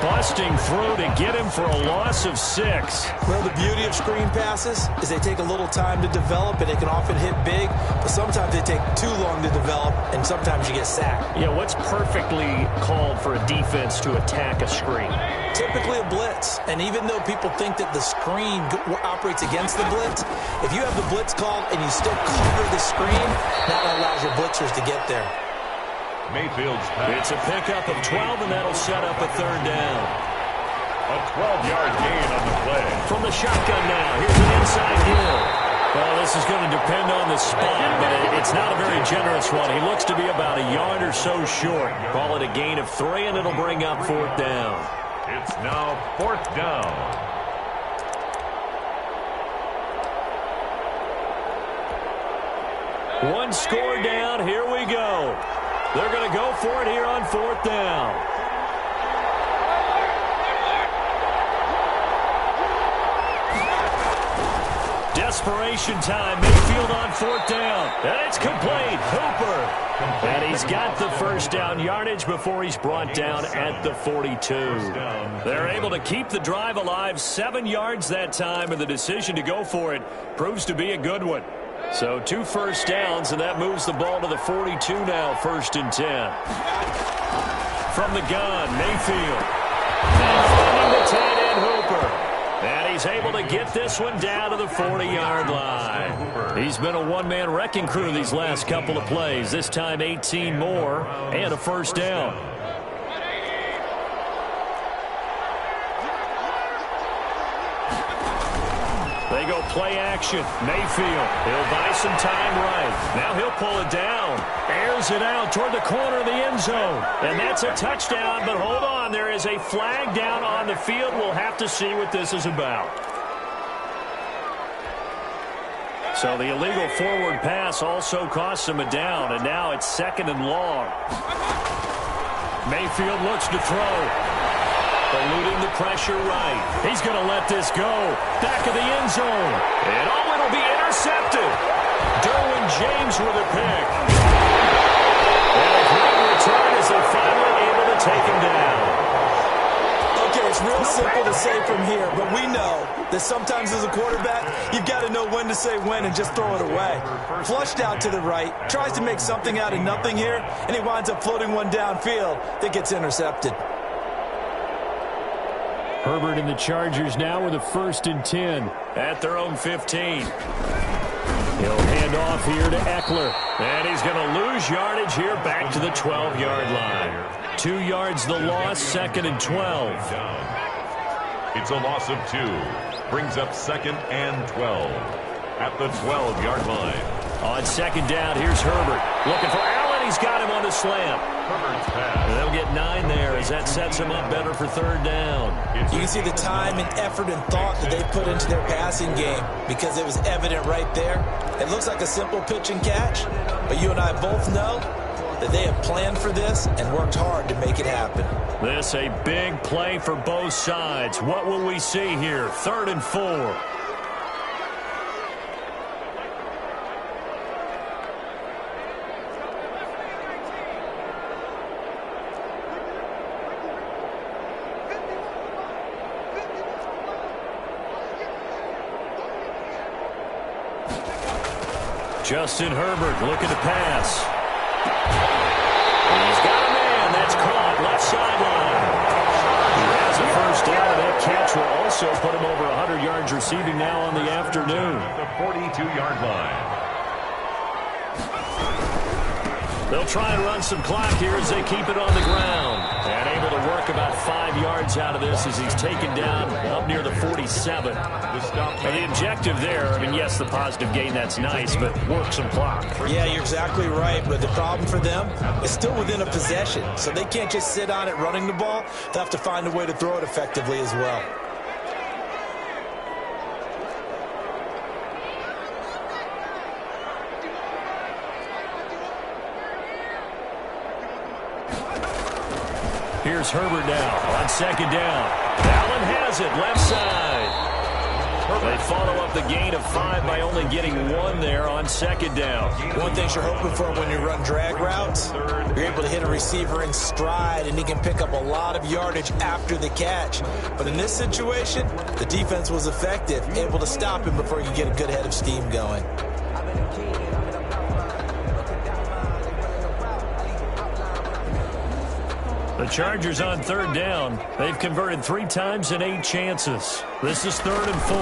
busting through to get him for a loss of 6. Well, the beauty of screen passes is they take a little time to develop, and they can often hit big, but sometimes they take too long to develop, and sometimes you get sacked. Yeah, what's perfectly called for a defense to attack a screen? Typically a blitz, and even though people think that the screen operates against the blitz, if you have the blitz called and you still cover the screen, that allows your blitzers to get there. Mayfield's pass. It's a pickup of 12, and that'll set up a 3rd down. A 12-yard gain on the play. From the shotgun now, here's an inside hill. Well, this is going to depend on the spot, but it's not a very generous one. He looks to be about a yard or so short. Call it a gain of 3, and it'll bring up 4th down. It's now 4th down. One score down. Here we go. They're going to go for it here on 4th down. Desperation time. Mayfield on 4th down. And it's complete. Hooper. And he's got the 1st down yardage before he's brought down at the 42. They're able to keep the drive alive. 7 yards that time, and the decision to go for it proves to be a good one. So 2 first downs, and that moves the ball to the 42 now, 1st and 10. From the gun, Mayfield. And finding the tight end, Hooper. And he's able to get this one down to the 40-yard line. He's been a one-man wrecking crew these last couple of plays. This time 18 more and a 1st down. They go play action. Mayfield. He'll buy some time right. Now he'll pull it down. Airs it out toward the corner of the end zone. And that's a touchdown, but hold on. There is a flag down on the field. We'll have to see what this is about. So the illegal forward pass also costs him a down, and now it's 2nd and long. Mayfield looks to throw. Eluding the pressure right. He's going to let this go. Back of the end zone. And it'll be intercepted. Derwin James with a pick. And a great return as they're finally able to take him down. Okay, it's real simple to say from here, but we know that sometimes as a quarterback, you've got to know when to say when and just throw it away. Flushed out to the right, tries to make something out of nothing here, and he winds up floating one downfield that gets intercepted. Herbert and the Chargers now with a 1st and 10 at their own 15. He'll hand off here to Eckler. And he's going to lose yardage here back to the 12-yard line. 2 yards the loss, 2nd and 12. It's a loss of 2. Brings up 2nd and 12 at the 12-yard line. On 2nd down, here's Herbert. Looking for Allen. He's got him on the slant. And they'll get 9 there as that sets him up better for 3rd down. You can see the time and effort and thought that they put into their passing game because it was evident right there. It looks like a simple pitch and catch, but you and I both know that they have planned for this and worked hard to make it happen. This a big play for both sides. What will we see here? 3rd and 4. Justin Herbert looking to pass. He's got a man. That's caught. Left sideline. He has a 1st down, and that catch will also put him over 100 yards receiving now on the afternoon. The 42-yard line. They'll try and run some clock here as they keep it on the ground. And able to work about 5 yards out of this as he's taken down up near the 47. And the objective there, I mean, yes, the positive gain, that's nice, but work some clock. Yeah, you're exactly right, but the problem for them is still within a possession. So they can't just sit on it running the ball. They'll have to find a way to throw it effectively as well. Here's Herbert now on 2nd down. Allen has it, left side. They follow up the gain of 5 by only getting 1 there on 2nd down. One thing you're hoping for when you run drag routes, you're able to hit a receiver in stride, and he can pick up a lot of yardage after the catch. But in this situation, the defense was effective, able to stop him before he could get a good head of steam going. The Chargers on 3rd down. They've converted 3 times in 8 chances. This is 3rd and 4.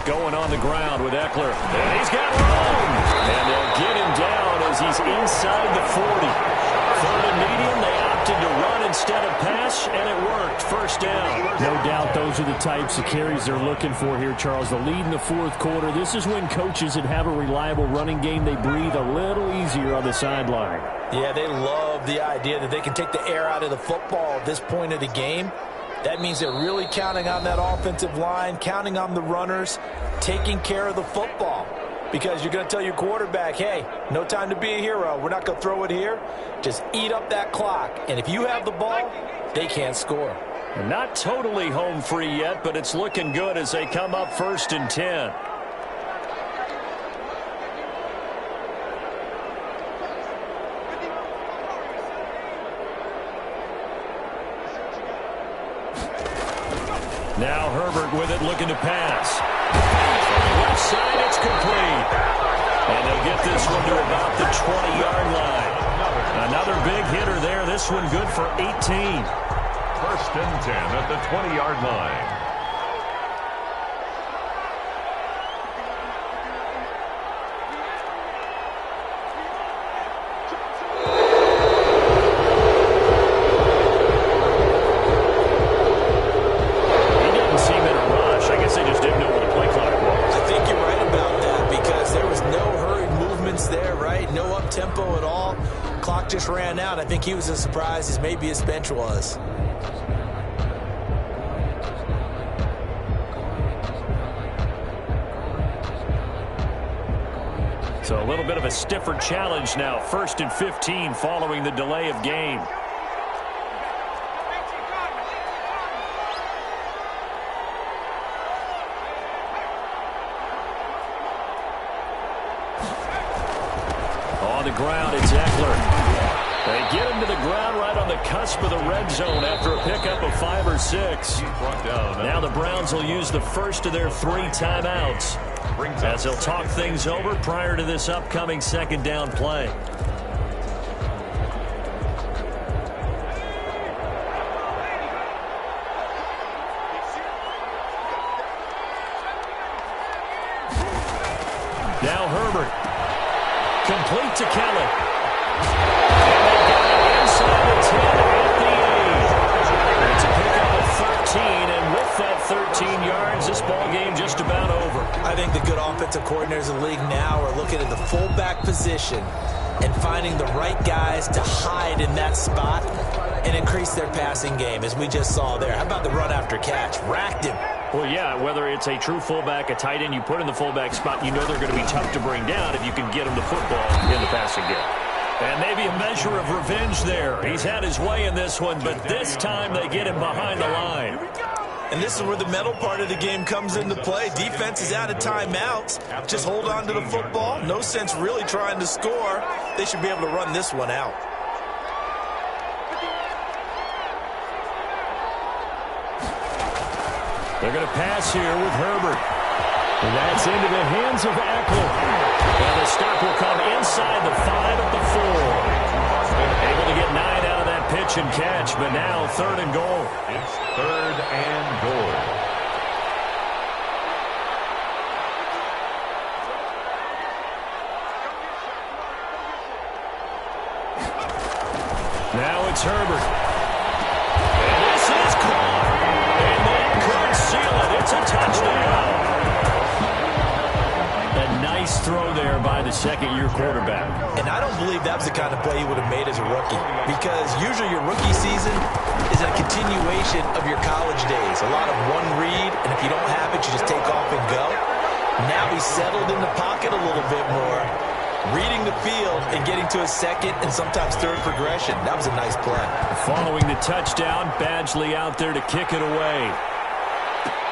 Going on the ground with Eckler. And he's got room. And they'll get him down as he's inside the 40. 3rd and medium, they opted to run instead of pass, and it worked. 1st down. No doubt those are the types of carries they're looking for here, Charles. The lead in the 4th quarter. This is when coaches that have a reliable running game, they breathe a little easier on the sideline. Yeah, they love the idea that they can take the air out of the football at this point of the game. That means they're really counting on that offensive line, counting on the runners, taking care of the football. Because you're going to tell your quarterback, hey, no time to be a hero. We're not going to throw it here. Just eat up that clock. And if you have the ball, they can't score. Not totally home free yet, but it's looking good as they come up 1st and 10. Now Herbert with it, looking to pass. From the left side, it's complete. And they'll get this one to about the 20-yard line. Another big hitter there. This one good for 18. 1st and 10 at the 20-yard line. Tempo at all. Clock just ran out. I think he was as surprised as maybe his bench was. So a little bit of a stiffer challenge now. 1st and 15 following the delay of game. On the ground, it's Eckler. They get him to the ground right on the cusp of the red zone after a pickup of 5 or 6. Now the Browns will use the first of their 3 timeouts as they'll talk things over prior to this upcoming 2nd down play. Now Herbert. Complete to Kelly. Inside the 10 at the 8. It's a pickup of 13, and with that 13 yards, this ball game just about over. I think the good offensive coordinators in the league now are looking at the fullback position and finding the right guys to hide in that spot and increase their passing game, as we just saw there. How about the run after catch? Racked him. Well, yeah, whether it's a true fullback, a tight end you put in the fullback spot, you know they're going to be tough to bring down if you can get them the football in the passing game. And maybe a measure of revenge there. He's had his way in this one, but this time they get him behind the line. And this is where the mental part of the game comes into play. Defense is out of timeouts. Just hold on to the football. No sense really trying to score. They should be able to run this one out. They're going to pass here with Herbert. And that's into the hands of Eckler. And the stop will come inside the 5 at the 4. Able to get 9 out of that pitch and catch, but now 3rd and goal. It's 3rd and goal. Now it's Herbert. And this is caught. And that could seal it. It's a touchdown. A nice throw there by the 2nd-year quarterback. And I don't believe that was the kind of play he would have made as a rookie, because usually your rookie season is a continuation of your college days. A lot of one read, and if you don't have it, you just take off and go. Now he's settled in the pocket a little bit more, reading the field and getting to his 2nd and sometimes 3rd progression. That was a nice play. Following the touchdown, Badgley out there to kick it away.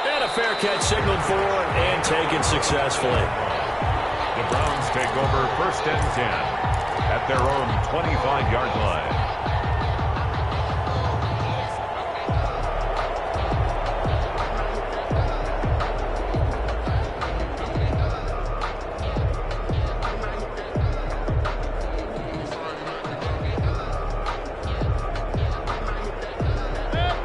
And a fair catch signaled for and taken successfully. The Browns take over 1st and 10 at their own 25-yard line.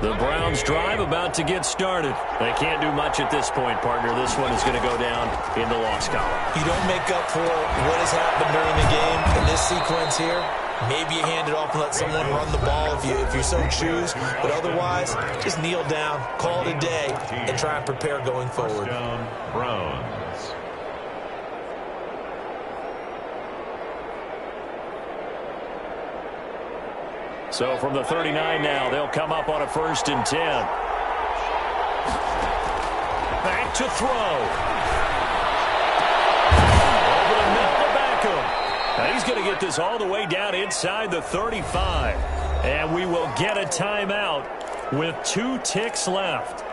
The Browns drive about to get started. They can't do much at this point, partner. This one is going to go down in the loss column. You don't make up for what has happened during the game in this sequence here. Maybe you hand it off and let someone run the ball if you so choose. But otherwise, just kneel down, call it a day, and try and prepare going forward. Touchdown, Browns. So from the 39 now, they'll come up on a 1st and 10. Back to throw. Over the middle to Beckham. Now he's going to get this all the way down inside the 35. And we will get a timeout with 2 ticks left.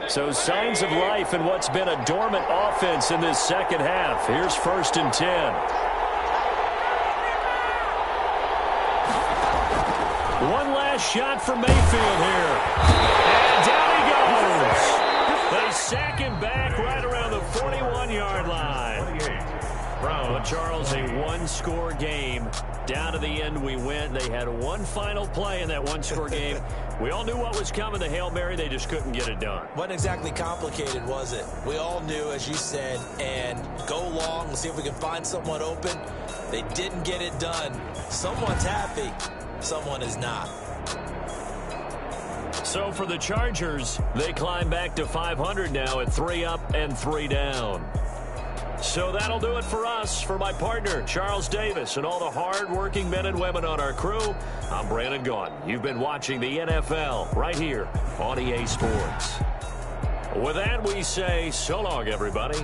So signs of life in what's been a dormant offense in this 2nd half. Here's 1st and 10. One last shot for Mayfield here. And down he goes. They sack him back right around the 41-yard line. 28. Well, Charles, a 1-score game. Down to the end we went. They had one final play in that 1-score game. We all knew what was coming, the Hail Mary. They just couldn't get it done. Wasn't exactly complicated, was it? We all knew, as you said, and go long and see if we can find someone open. They didn't get it done. Someone's happy. Someone is not. So for the Chargers, they climb back to 500 now at 3 up and 3 down. So that'll do it for us. For my partner, Charles Davis, and all the hard-working men and women on our crew, I'm Brandon Gaudin. You've been watching the NFL right here on EA Sports. With that, we say so long, everybody.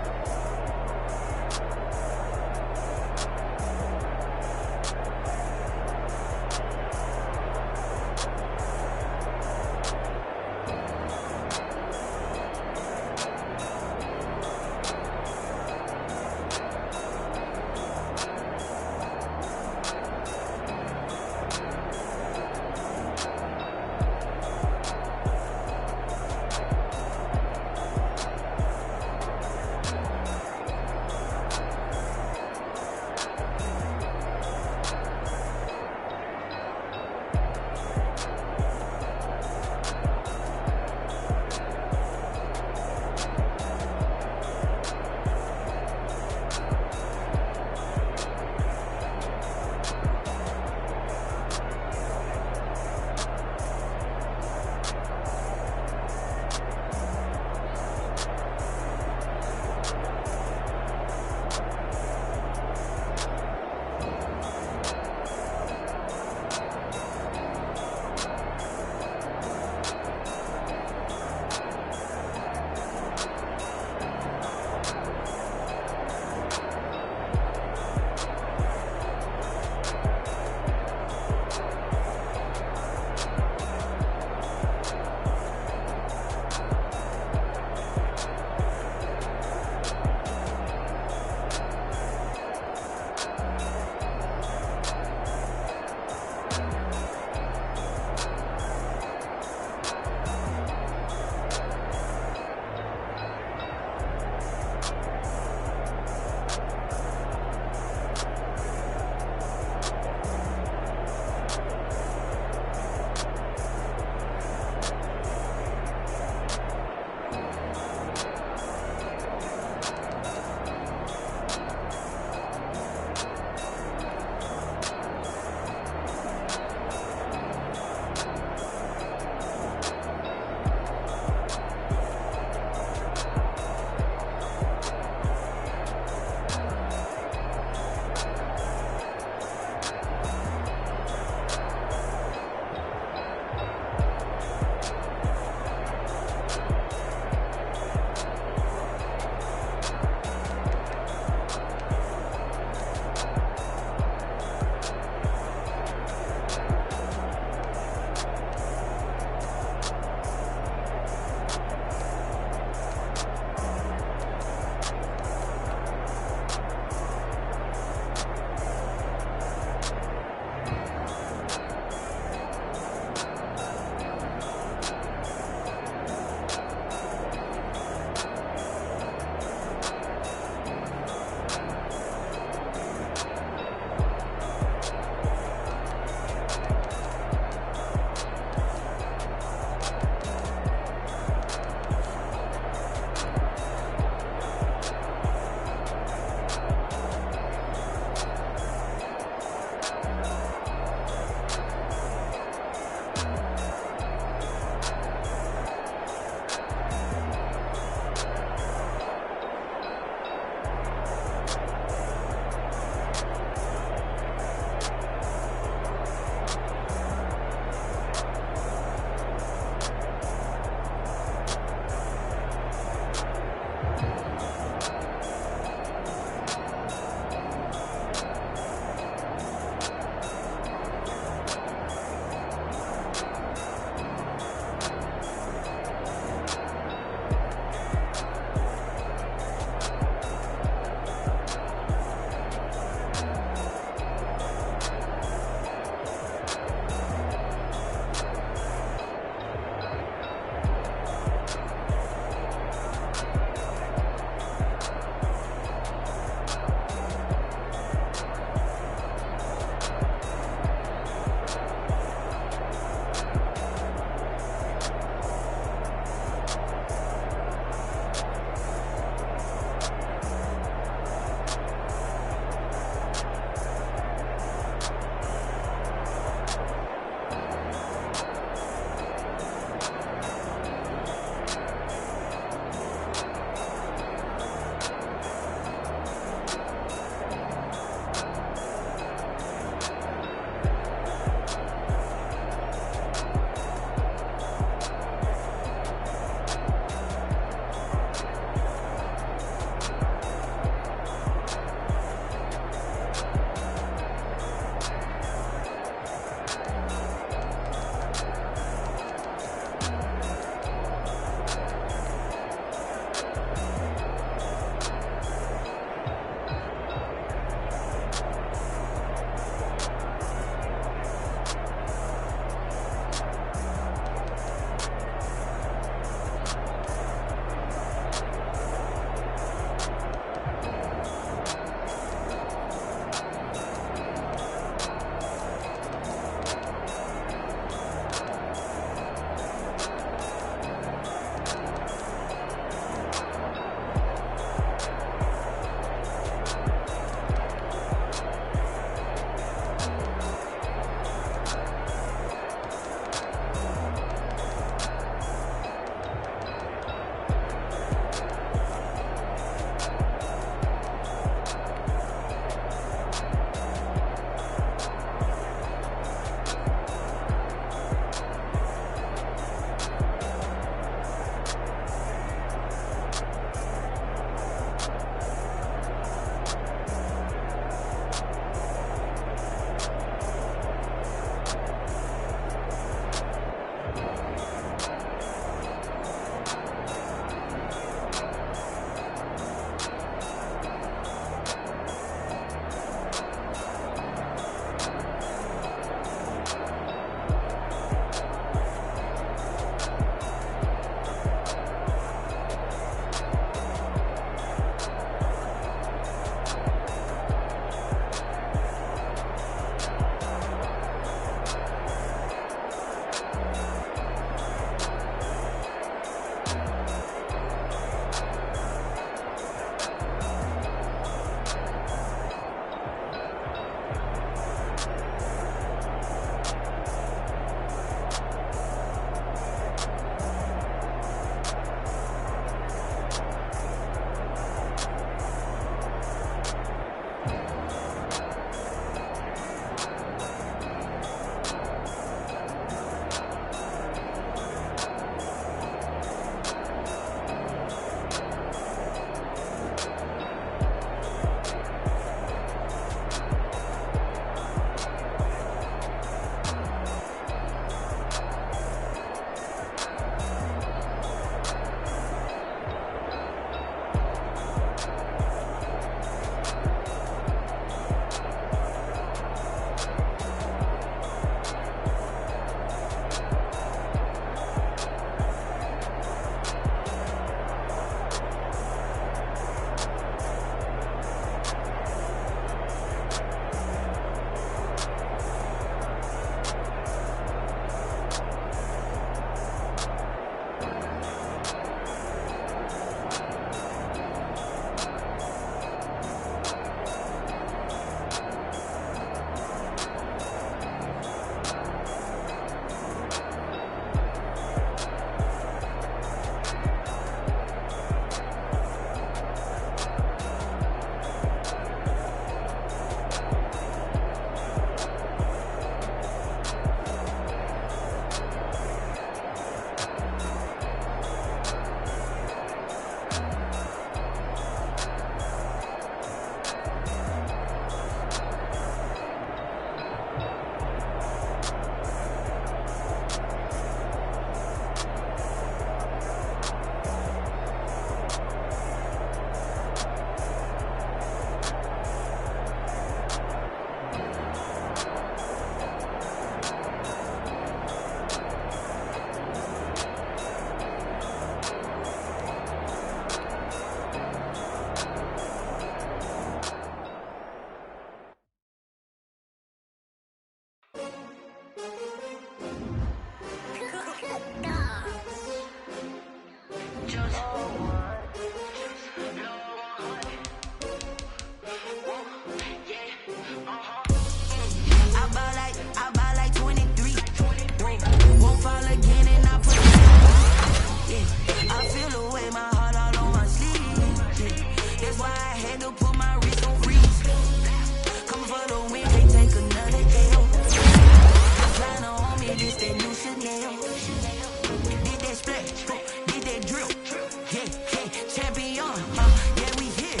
champion, yeah, we here.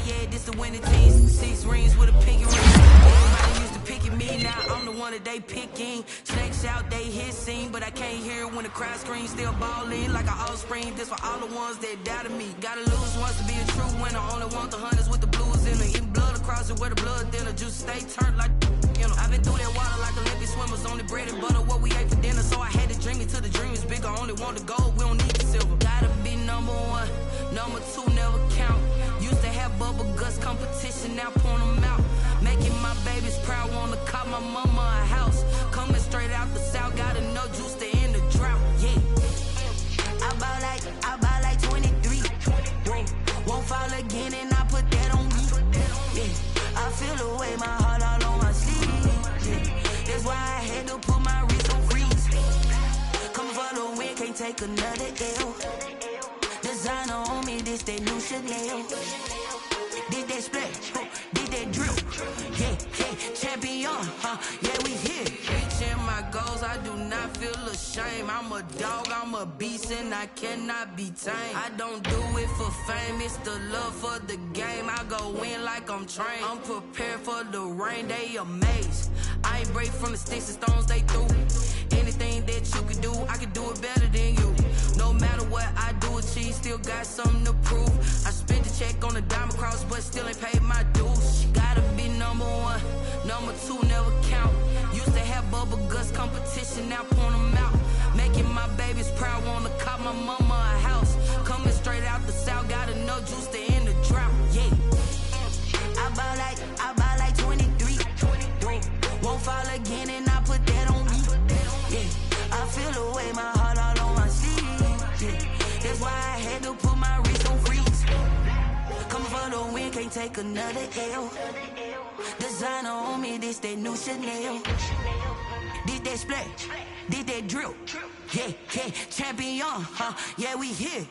Yeah, this the winning team. 6 rings with a pinky ring. Everybody used to picking me, now I'm the one that they picking. Snakes out, they hissing, but I can't hear when the crowd screams. Still balling like an offspring. This for all the ones that doubted me. Gotta lose once to be a true winner. Only want the hunters with the blues in it. Eating blood across it where the blood thinner. Juice stay turned like, you know. I've been through that water like Olympic swimmers. Only bread and butter what we ate for dinner. So I had to dream it till the dream is bigger. Only want the gold, we don't need the silver. Gotta be number 1, number 2 never count. Used to have bubble guts competition, now point them out. Making my babies proud, wanna call my mama a house. Coming straight out the south, gotta know juice to end the drought. Yeah, I buy like 23. Won't fall again, and I put that on me. Yeah, I feel the way, my heart all on my sleeve. Yeah, that's why I had to put my wrist on freeze. Coming for the win, can't take another L. Designer on me, this that new Chanel. Did that splash, did that drill. Yeah, champion, yeah, we here. Reaching my goals, I do not feel ashamed. I'm a dog, I'm a beast, and I cannot be tamed. I don't do it for fame, it's the love for the game. I go in like I'm trained. I'm prepared for the rain, they amazed. I ain't break from the sticks and stones they threw. Anything that you could do, I could do it better than you. No matter what I do, achieve, still got something to prove. I spent the check on the diamond cross, but still ain't paid my dues. Gotta be number 1, number 2 never count. Used to have bubble guts competition, now point them out. Making my babies proud, wanna call my mama a house. Coming straight out the south, gotta know juice to end the drought. Yeah, I buy like 23. Won't fall again, and I put that on me. Yeah, I feel the way, my heart all on my sleeve. Yeah, that's why I had to put my wrist on freeze. Coming for the win, can't take another L. Designer on me, this that new Chanel. Did that splash, did that drill. Yeah, champion, yeah, we here.